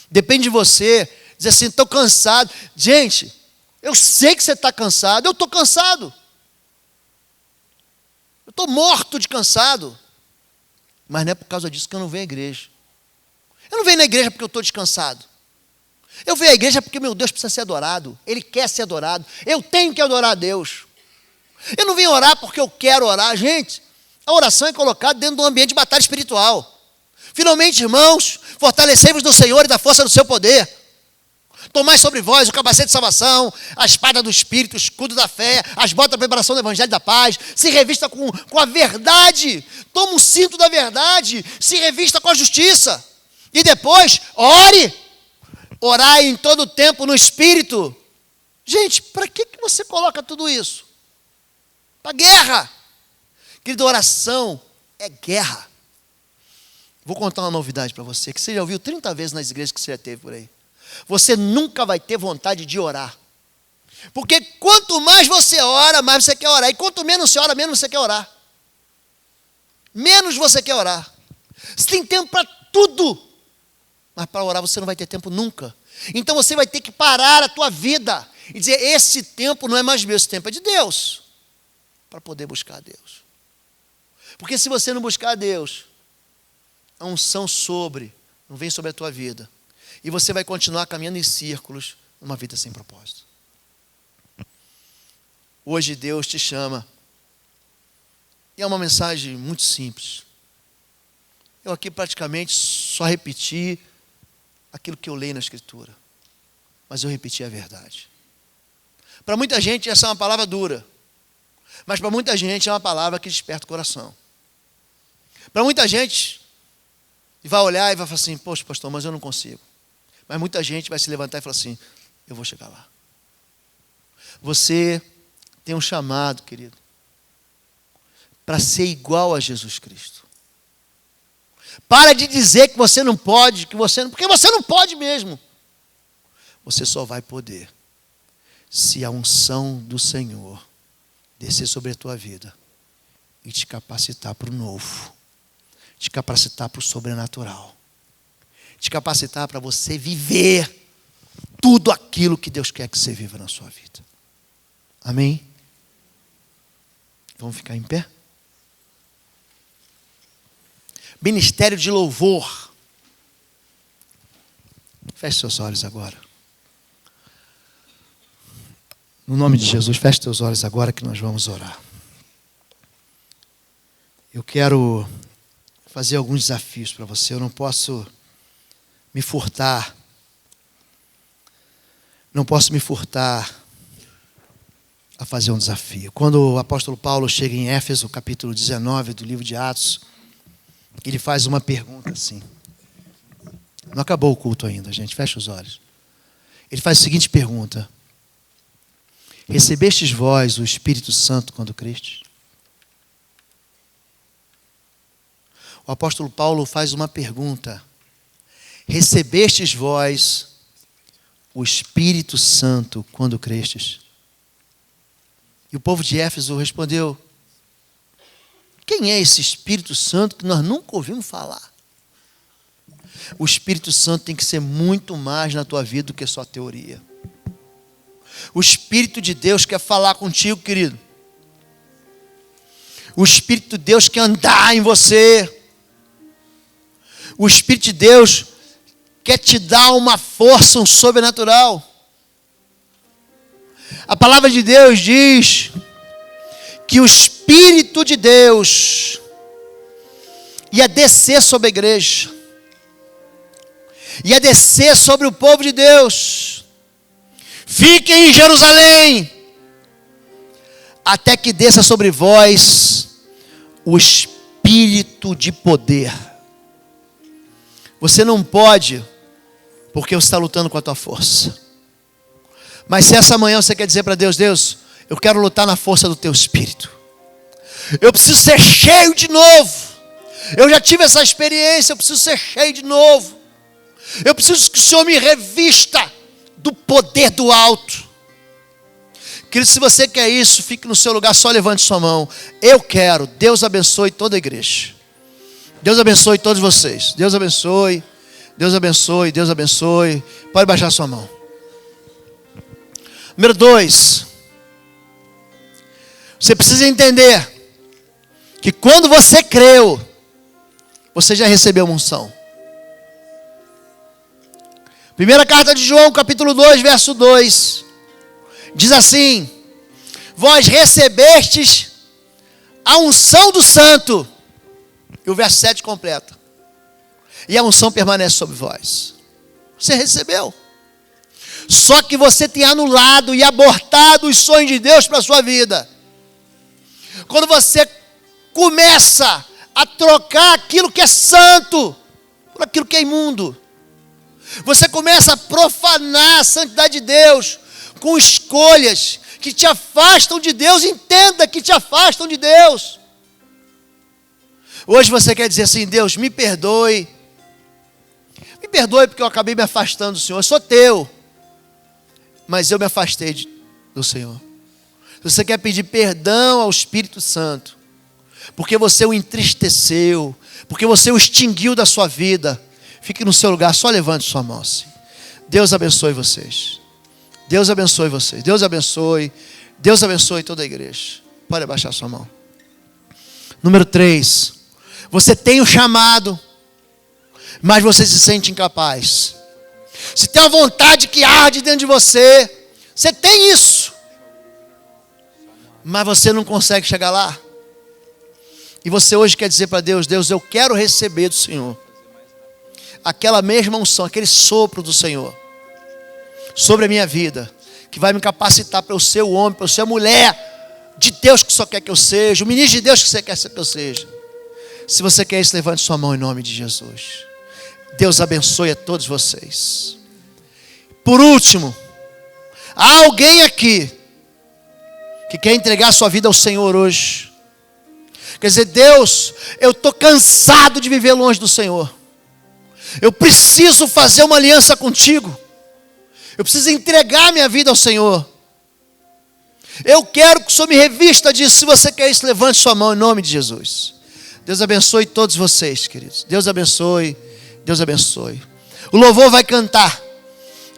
Depende de você dizer assim, estou cansado. Gente, eu sei que você está cansado. Eu estou cansado. Eu estou morto de cansado. Mas não é por causa disso que eu não venho à igreja. Eu não venho na igreja porque eu estou descansado. Eu venho à igreja porque meu Deus precisa ser adorado. Ele quer ser adorado. Eu tenho que adorar a Deus. Eu não venho orar porque eu quero orar. Gente, a oração é colocada dentro de um ambiente de batalha espiritual. Finalmente, irmãos, fortalecei-vos no Senhor e da força do seu poder. Tomai sobre vós o capacete de salvação, a espada do Espírito, o escudo da fé, as botas da preparação do Evangelho da paz. Se revista com a verdade. Toma o cinto da verdade. Se revista com a justiça. E depois, ore. Orai em todo o tempo no Espírito. Gente, para que você coloca tudo isso? Para guerra. Querido, oração é guerra. Vou contar uma novidade para você, que você já ouviu 30 vezes nas igrejas que você já teve por aí. Você nunca vai ter vontade de orar. Porque quanto mais você ora, mais você quer orar. E quanto menos você ora, menos você quer orar. Menos você quer orar. Você tem tempo para tudo. Mas para orar você não vai ter tempo nunca. Então você vai ter que parar a tua vida e dizer, esse tempo não é mais meu, esse tempo é de Deus. Para poder buscar a Deus. Porque se você não buscar a Deus, a unção não vem sobre a tua vida. E você vai continuar caminhando em círculos, numa vida sem propósito. Hoje Deus te chama. E é uma mensagem muito simples. Eu aqui praticamente só repeti aquilo que eu leio na Escritura. Mas eu repeti a verdade. Para muita gente essa é uma palavra dura. Mas para muita gente é uma palavra que desperta o coração. Para muita gente, vai olhar e vai falar assim, poxa pastor, mas eu não consigo. Mas muita gente vai se levantar e falar assim, eu vou chegar lá. Você tem um chamado, querido, para ser igual a Jesus Cristo. Para de dizer que você não pode, porque você não pode mesmo. Você só vai poder se a unção do Senhor descer sobre a tua vida e te capacitar para o novo, te capacitar para o sobrenatural, te capacitar para você viver tudo aquilo que Deus quer que você viva na sua vida. Amém? Vamos ficar em pé? Ministério de louvor. Feche seus olhos agora. No nome de Jesus, feche seus olhos agora que nós vamos orar. Eu quero fazer alguns desafios para você. Eu não posso me furtar. Não posso me furtar a fazer um desafio. Quando o apóstolo Paulo chega em Éfeso, capítulo 19 do livro de Atos, ele faz uma pergunta assim. Não acabou o culto ainda, gente. Fecha os olhos. Ele faz a seguinte pergunta. Recebestes vós o Espírito Santo quando crestes? o apóstolo Paulo faz uma pergunta: recebestes vós o Espírito Santo quando crestes? E o povo de Éfeso respondeu: quem é esse Espírito Santo que nós nunca ouvimos falar? O Espírito Santo tem que ser muito mais na tua vida do que só teoria. O Espírito de Deus quer falar contigo, querido. O Espírito de Deus quer andar em você. O Espírito de Deus quer te dar uma força, um sobrenatural. A palavra de Deus diz que o Espírito de Deus ia descer sobre a igreja, ia descer sobre o povo de Deus. Fiquem em Jerusalém, até que desça sobre vós o Espírito de poder. Você não pode, porque você está lutando com a tua força. Mas se essa manhã você quer dizer para Deus: Deus, eu quero lutar na força do teu Espírito. Eu preciso ser cheio de novo. Eu já tive essa experiência, eu preciso ser cheio de novo. Eu preciso que o Senhor me revista do poder do alto. Querido, se você quer isso, fique no seu lugar, só levante sua mão. Eu quero. Deus abençoe toda a igreja. Deus abençoe todos vocês. Deus abençoe. Deus abençoe. Deus abençoe. Pode baixar sua mão. Número 2. Você precisa entender que quando você creu, você já recebeu uma unção. Primeira carta de João, capítulo 2, verso 2. Diz assim: vós recebestes a unção do santo. E o verso 7 completa: e a unção permanece sobre vós. Você recebeu. Só que você tem anulado e abortado os sonhos de Deus para a sua vida. Quando você começa a trocar aquilo que é santo por aquilo que é imundo, você começa a profanar a santidade de Deus com escolhas que te afastam de Deus. Entenda que te afastam de Deus. Hoje você quer dizer assim: Deus, me perdoe. Me perdoe porque eu acabei me afastando do Senhor. Eu sou teu, mas eu me afastei do Senhor. Você quer pedir perdão ao Espírito Santo, porque você o entristeceu, porque você o extinguiu da sua vida. Fique no seu lugar, só levante sua mão assim. Deus abençoe vocês. Deus abençoe vocês. Deus abençoe. Deus abençoe toda a igreja. Pode abaixar sua mão. Número 3. Você tem o chamado, mas você se sente incapaz. Se tem uma vontade que arde dentro de você, você tem isso, mas você não consegue chegar lá. E você hoje quer dizer para Deus: Deus, eu quero receber do Senhor aquela mesma unção, aquele sopro do Senhor sobre a minha vida, que vai me capacitar para eu ser o homem, para eu ser a mulher de Deus que só quer que eu seja, o ministro de Deus que você quer que eu seja. Se você quer isso, levante sua mão em nome de Jesus. Deus abençoe a todos vocês. Por último, há alguém aqui que quer entregar sua vida ao Senhor hoje. Quer dizer: Deus, eu estou cansado de viver longe do Senhor. Eu preciso fazer uma aliança contigo. Eu preciso entregar minha vida ao Senhor. Eu quero que o Senhor me revista disso. Se você quer isso, levante sua mão em nome de Jesus. Deus abençoe todos vocês, queridos. Deus abençoe. Deus abençoe. O louvor vai cantar.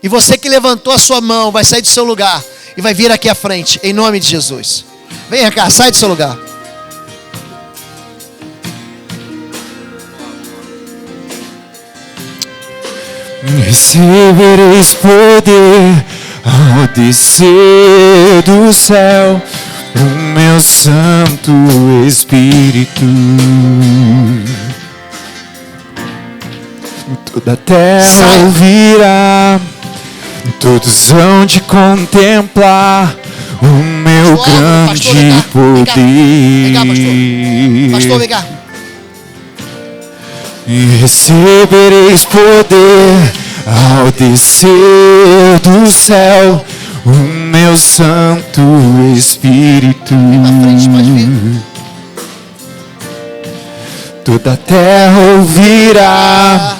E você que levantou a sua mão vai sair do seu lugar e vai vir aqui à frente, em nome de Jesus. Venha cá, sai do seu lugar. Recebereis poder ao descer do céu o meu Santo Espírito. Toda a terra ouvirá, todos hão de contemplar o meu grande poder. Vem cá, pastor. Pastor, vem cá. E recebereis poder ao descer do céu o meu Santo Espírito. Vem na frente, pode vir. toda a terra ouvirá,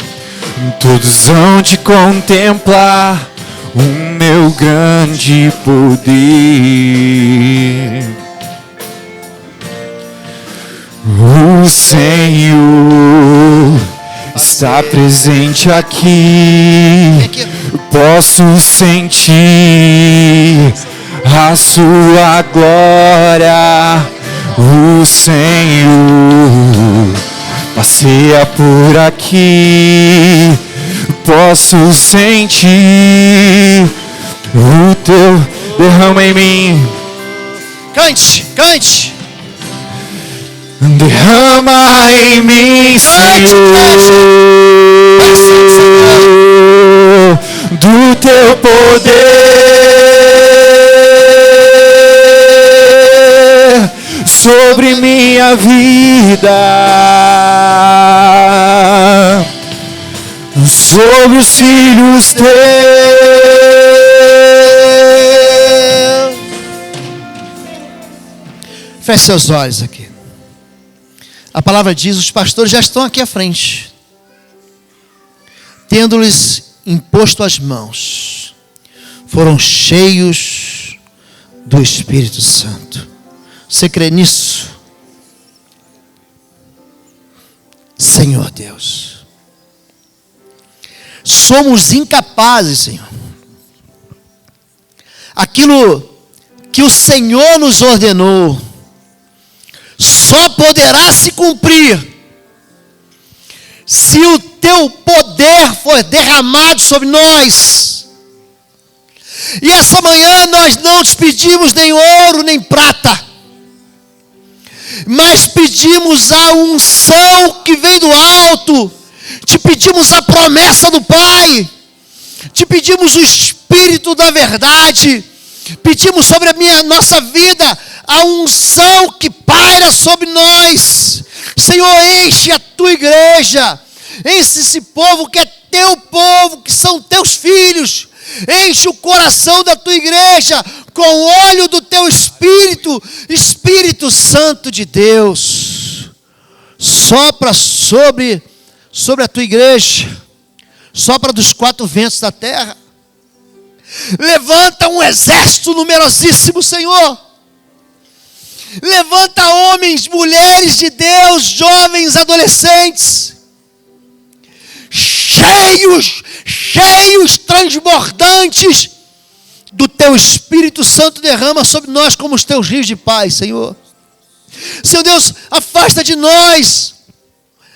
todos vão te contemplar, o meu grande poder. O Senhor está presente aqui, posso sentir a sua glória. O Senhor passeia por aqui, posso sentir o teu derrama em mim. Cante, cante. Derrama em mim, Senhor, do teu poder sobre minha vida, sobre os filhos teus. Feche seus olhos aqui. A palavra diz, os pastores já estão aqui à frente, tendo-lhes imposto as mãos, foram cheios do Espírito Santo. Você crê nisso? Senhor Deus, somos incapazes, Senhor. Aquilo que o Senhor nos ordenou só poderá se cumprir se o teu poder for derramado sobre nós. E essa manhã nós não te pedimos nem ouro nem prata, mas pedimos a unção que vem do alto, te pedimos a promessa do Pai, te pedimos o Espírito da verdade, pedimos sobre a nossa vida a unção que paira sobre nós. Senhor, enche a tua igreja, enche esse povo que é teu povo, que são teus filhos, enche o coração da tua igreja com o óleo do teu Espírito, Espírito Santo de Deus. Sopra sobre a tua igreja, sopra dos quatro ventos da terra. Levanta um exército numerosíssimo, Senhor. Levanta homens, mulheres de Deus, jovens, adolescentes, cheios, transbordantes do teu Espírito Santo. Derrama sobre nós como os teus rios de paz, Senhor. Senhor Deus, afasta de nós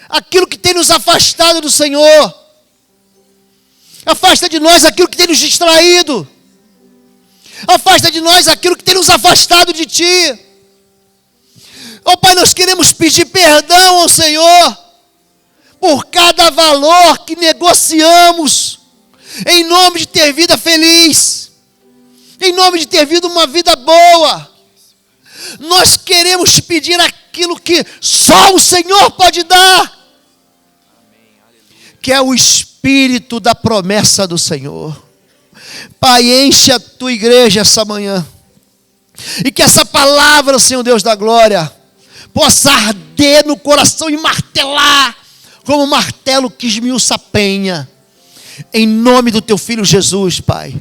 aquilo que tem nos afastado do Senhor. Afasta de nós aquilo que tem nos distraído. Afasta de nós aquilo que tem nos afastado de Ti. Ó Pai, nós queremos pedir perdão ao Senhor por cada valor que negociamos em nome de ter vida feliz, em nome de ter vida uma vida boa. Nós queremos pedir aquilo que só o Senhor pode dar, que é o Espírito da promessa do Senhor. Pai, enche a tua igreja essa manhã, e que essa palavra, Senhor Deus da glória, possa arder no coração e martelar como um martelo que esmiuça a penha, em nome do teu Filho Jesus, Pai.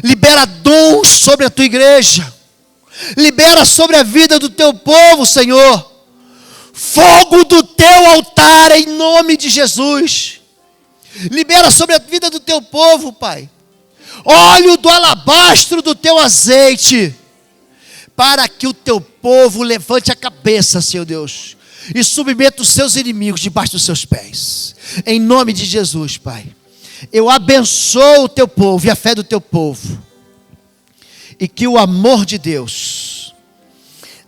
Libera dons sobre a tua igreja, libera sobre a vida do teu povo, Senhor, fogo do teu altar, em nome de Jesus. Libera sobre a vida do teu povo, Pai, óleo do alabastro do teu azeite, para que o teu povo levante a cabeça, Senhor Deus, e submeta os seus inimigos debaixo dos seus pés. Em nome de Jesus, Pai, eu abençoo o teu povo e a fé do teu povo, e que o amor de Deus,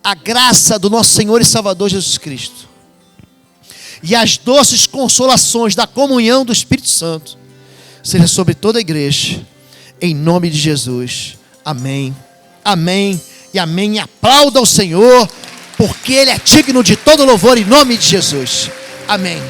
a graça do nosso Senhor e Salvador Jesus Cristo, e as doces consolações da comunhão do Espírito Santo seja sobre toda a igreja, em nome de Jesus. Amém, amém e amém. E aplauda o Senhor, porque Ele é digno de todo louvor, em nome de Jesus. Amém.